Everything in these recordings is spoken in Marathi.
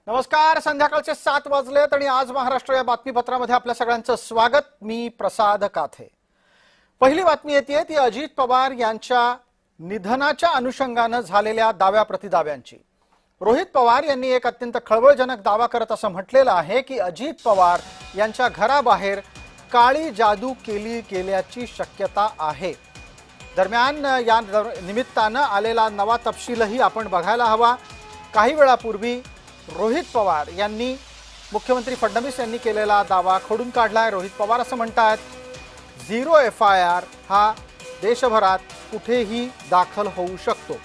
नमस्कार, संध्याकाळचे 7 वाजलेत आणि आज महाराष्ट्र या बातमीपत्रामध्ये आपल्या सगळ्यांचं स्वागत। मी प्रसाद काथे। पहिली बातमी येते ती अजित पवार यांच्या निधनाच्या अनुषंगाने झालेल्या दाव्या प्रतिदाव्यांची। रोहित पवार यांनी एक अत्यंत खळबळजनक दावा करत असं म्हटलेलं आहे की अजित पवार यांच्या घराबाहेर काळी जादू केली गेल्याची शक्यता आहे। दरम्यान या निमित्ताने आलेला नवा तपशीलही आपण बघायला हवा। काही वेळापूर्वी रोहित पवार यांनी मुख्यमंत्री फडणवीस यांनी केलेला दावा खोडून काढलाय। रोहित पवार असं म्हणतात, झिरो एफआयआर हा देशभरात कुठेही दाखल होऊ शकतो।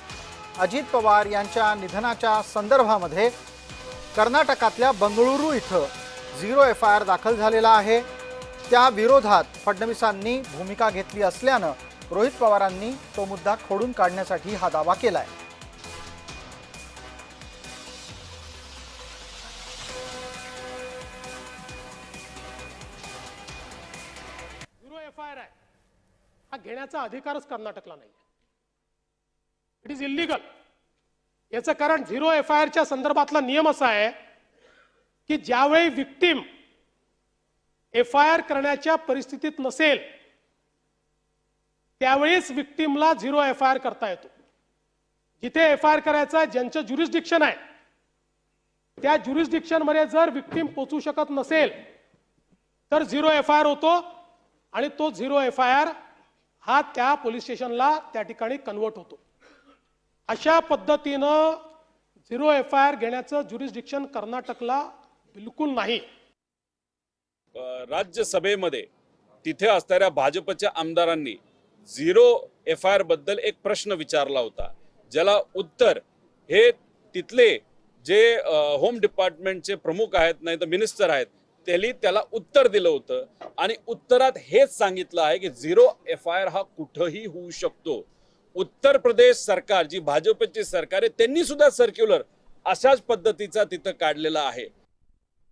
अजित पवार यांच्या निधनाच्या संदर्भामध्ये कर्नाटकातल्या बंगळुरू इथं झिरो एफआयआर दाखल झालेला आहे। त्या विरोधात फडणवीसांनी भूमिका घेतली असल्यानं रोहित पवारांनी तो मुद्दा खोडून काढण्यासाठी हा दावा केलाय। एफआयआर आहे हा घेण्याचा अधिकारच कर्नाटकला नाही। It is illegal. याचं कारण झिरो एफआयआरच्या संदर्भातला नियम असा आहे की ज्यावेळी विक्टिम एफआयआर करण्याच्या परिस्थितीत नसेल त्यावेळीच विक्टिमला झिरो एफआयआर करता येतो। जिथे एफआयआर करायचा ज्यांचं ज्युरिस्डिक्शन आहे त्या ज्युरिस्डिक्शन मध्ये जर विक्टिम पोहोचू शकत नसेल तर झिरो एफआयआर होतो आणि तो झिरो एफआयआर हा त्या पोलीस स्टेशनला त्या ठिकाणी कन्वर्ट होतो। अशा पद्धतीनं झिरो एफआयआर घेण्याचं ज्युरिस्डिक्शन कर्नाटकला बिलकुल नाही। राज्यसभेमध्ये तिथे असणाऱ्या भाजपच्या आमदारांनी झिरो एफआयआर बद्दल एक प्रश्न विचारला होता, ज्याला उत्तर हे तिथले जे होम डिपार्टमेंटचे प्रमुख आहेत नाही तर मिनिस्टर आहेत त्यांनी त्याला उत्तर दिलं होतं आणि उत्तरात हेच सांगितलं आहे की झिरो एफआयआर हा कुठेही होऊ शकतो। उत्तर प्रदेश सरकार जी भाजपची सरकार आहे त्यांनी सुद्धा सर्क्युलर अशाच पद्धतीचा तिथं काढलेला आहे।